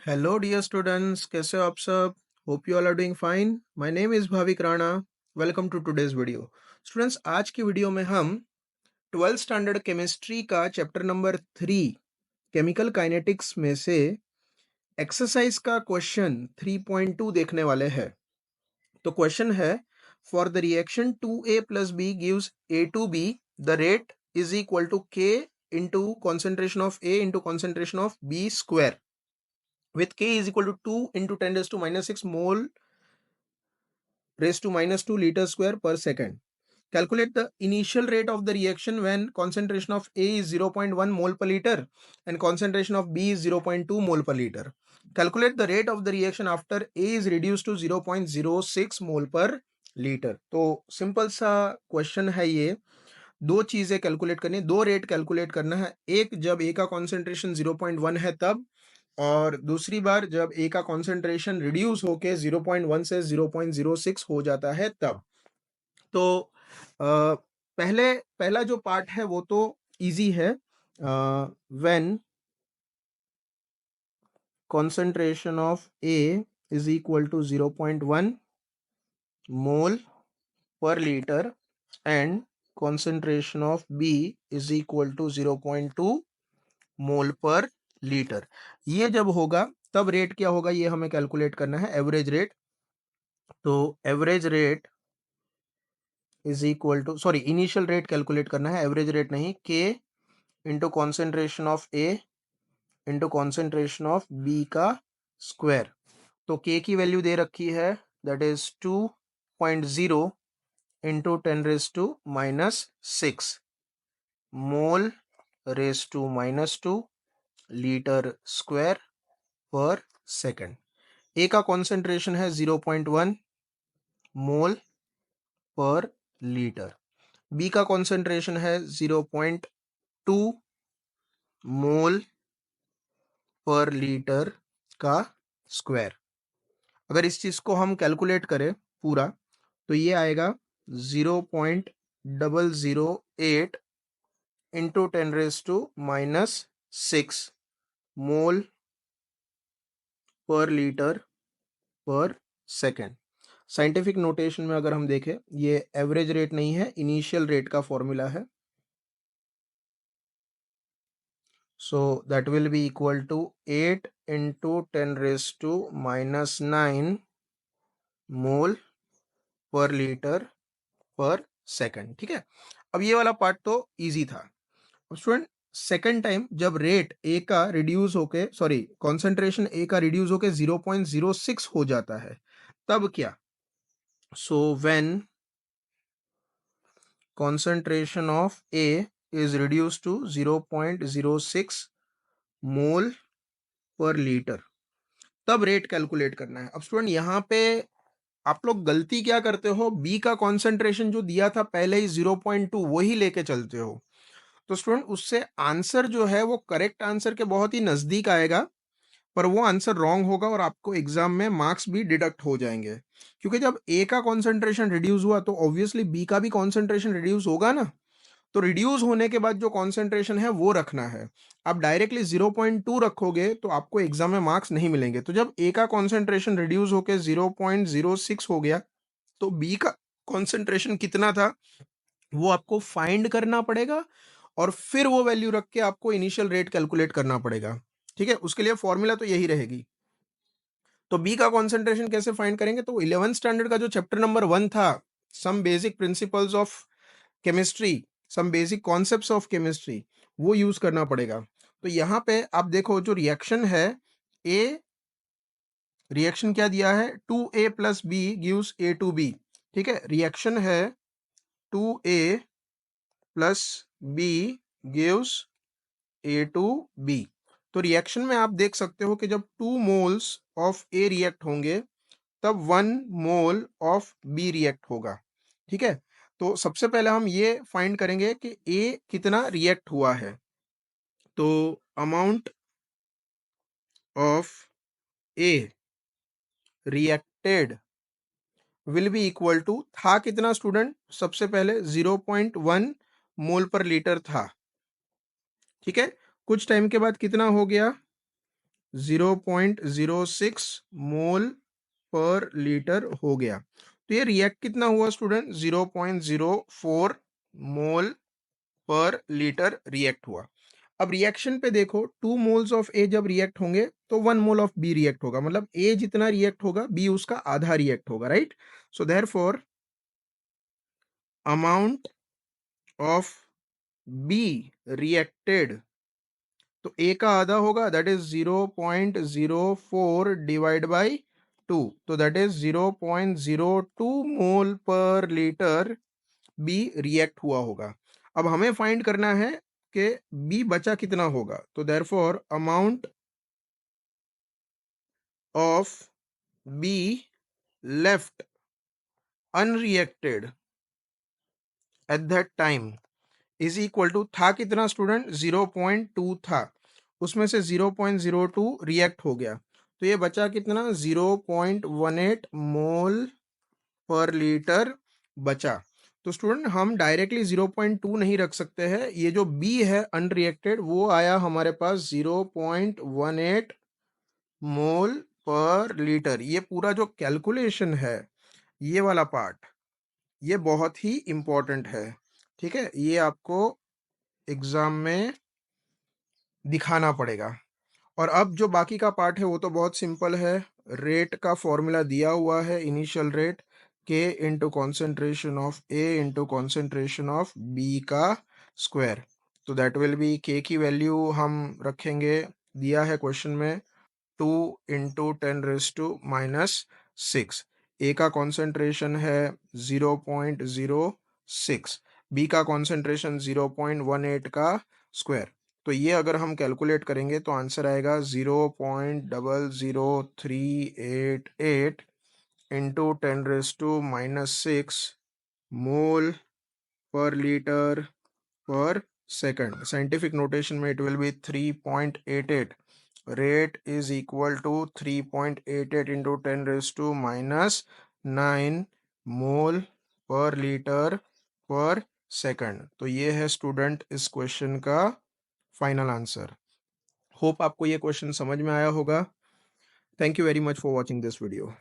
Hello dear students, कैसे हो आप सब? Hope you all are doing fine. My name is Bhavik Rana. Welcome to today's video. Students, आज की वीडियो में हम 12th स्टैंडर्ड केमिस्ट्री का चैप्टर नंबर 3 केमिकल काइनेटिक्स में से एक्सरसाइज का क्वेश्चन 3.2 देखने वाले हैं। तो क्वेश्चन है, for the reaction 2A plus B gives A2B, the rate is equal to K into concentration of A into concentration of B square with K is equal to 2 into 10 raised to minus 6 mole raised to minus 2 liter square per second. Calculate the initial rate of the reaction when concentration of A is 0.1 mole per liter and concentration of B is 0.2 mole per liter. Calculate the rate of the reaction after A is reduced to 0.06 mole per liter. तो simple सा question है ये। दो चीजें calculate करनी है, दो rate calculate करना है। एक जब ए का कॉन्सेंट्रेशन 0.1 है तब, और दूसरी बार जब ए का कॉन्सेंट्रेशन रिड्यूस होके 0.1 से 0.06 हो जाता है तब। तो पहला जो पार्ट है वो तो इजी है। When concentration of A is equal to 0.1 mole per liter and concentration of B is equal to 0.2 mole per litre. ये जब होगा तब रेट क्या होगा ये हमें कैलकुलेट करना है, एवरेज रेट। तो average rate is equal to, sorry, initial rate calculate करना है, एवरेज रेट नहीं। K into concentration of A into concentration of B का स्क्वायर। तो के की वैल्यू दे रखी है, that is 2.0 into 10 raise to minus 6 mole raise to minus 2 litre square per second. A का कॉन्सेंट्रेशन है 0.1 मोल पर लीटर, बी का concentration है 0.2 मोल पर लीटर का स्क्वायर। अगर इस चीज को हम कैलकुलेट करें पूरा तो ये आएगा 0.008 into 10 raise to minus 6 mole per litre पर सेकेंड। साइंटिफिक नोटेशन में अगर हम देखें, ये एवरेज रेट नहीं है, इनिशियल रेट का फॉर्मूला है। So that will be equal to 8 into 10 raise to minus 9 mole per litre पर सेकेंड। ठीक है, अब ये वाला पार्ट तो इजी था। अब स्टूडेंट, सेकेंड टाइम जब रेट ए का रिड्यूस होके, सॉरी, कॉन्सेंट्रेशन ए का रिड्यूस होके 0.06 हो जाता है तब क्या? So when concentration of A is reduced to 0.06 mole per litre, तब रेट कैलकुलेट करना है। अब स्टूडेंट, यहाँ पे आप लोग गलती क्या करते हो, बी का कॉन्सेंट्रेशन जो दिया था पहले ही 0.2 वही लेके चलते हो। तो स्टूडेंट, उससे आंसर जो है वो करेक्ट आंसर के बहुत ही नजदीक आएगा, पर वो आंसर रॉन्ग होगा और आपको एग्जाम में मार्क्स भी डिडक्ट हो जाएंगे। क्योंकि जब ए का कॉन्सेंट्रेशन रिड्यूस हुआ तो ऑब्वियसली बी का भी कॉन्सेंट्रेशन रिड्यूस होगा ना। तो रिड्यूस होने के बाद जो कॉन्सेंट्रेशन है वो रखना है। आप डायरेक्टली 0.2 रखोगे तो आपको एग्जाम में मार्क्स नहीं मिलेंगे। तो जब ए का कॉन्सेंट्रेशन रिड्यूस होकर 0.06 हो गया तो बी का कॉन्सेंट्रेशन कितना था वो आपको फाइंड करना पड़ेगा, और फिर वो वैल्यू रख के आपको इनिशियल रेट कैलकुलेट करना पड़ेगा। ठीक है, उसके लिए फॉर्मूला तो यही रहेगी। तो बी का कॉन्सेंट्रेशन कैसे फाइंड करेंगे? तो 11th स्टैंडर्ड का जो चैप्टर नंबर 1 था, some basic principles of chemistry, some basic concepts of chemistry, वो यूज करना पड़ेगा। तो यहाँ पे आप देखो, जो रिएक्शन है, ए रिएक्शन क्या दिया है, 2A plus B gives A2B। ठीक है, रिएक्शन है 2A plus B gives A2B। तो रिएक्शन में आप देख सकते हो कि जब 2 मोल्स ऑफ ए रिएक्ट होंगे तब 1 मोल ऑफ बी रिएक्ट होगा। ठीक है, तो सबसे पहले हम ये फाइंड करेंगे कि ए कितना रिएक्ट हुआ है। तो amount of A reacted will be equal to, था कितना स्टूडेंट, सबसे पहले 0.1 मोल पर लीटर था। ठीक है, कुछ टाइम के बाद कितना हो गया, 0.06 मोल पर लीटर हो गया। तो ये रिएक्ट कितना हुआ स्टूडेंट? 0.04 मोल पर लीटर रिएक्ट हुआ। अब रिएक्शन पे देखो, 2 मोल्स ऑफ ए जब रिएक्ट होंगे तो 1 मोल ऑफ बी रिएक्ट होगा, मतलब ए जितना रिएक्ट होगा बी उसका आधा रिएक्ट होगा, right? So therefore amount of B reacted, तो ए का आधा होगा, दैट इज 0.04 डिवाइड बाई 2, तो that is 0.02 mole per litre B react हुआ होगा। अब हमें फाइंड करना है कि बी बचा कितना होगा, तो therefore amount of B left unreacted at that time is equal to, था कितना स्टूडेंट? 0.2 था, उसमें से 0.02 रिएक्ट हो गया, तो ये बचा कितना? 0.18 मोल पर लीटर बचा। तो स्टूडेंट हम डायरेक्टली 0.2 नहीं रख सकते हैं, ये जो बी है अनरिएक्टेड वो आया हमारे पास 0.18 मोल पर लीटर। ये पूरा जो कैलकुलेशन है, ये वाला पार्ट, ये बहुत ही इंपॉर्टेंट है, ठीक है? ये आपको एग्जाम में दिखाना पड़ेगा। और अब जो बाकी का पार्ट है वो तो बहुत सिंपल है। रेट का फॉर्मूला दिया हुआ है, initial rate K into concentration of A into concentration of B का स्क्वायर। तो दैट विल बी, के की वैल्यू हम रखेंगे, दिया है क्वेश्चन में 2 इंटू 10⁻⁻6। ए का कॉन्सेंट्रेशन है 0.06, बी का कॉन्सेंट्रेशन 0.18 का स्क्वायर। तो ये अगर हम कैलकुलेट करेंगे तो आंसर आएगा 0.00388 इंटू 10⁻⁻6 मोल per litre per second. Scientific notation में it will be 3.88। Rate is equal to 3.88 into 10⁻⁹ mole per litre per second. तो ये है स्टूडेंट इस क्वेश्चन का फाइनल आंसर। होप आपको ये क्वेश्चन समझ में आया होगा। Thank you very much for watching this video.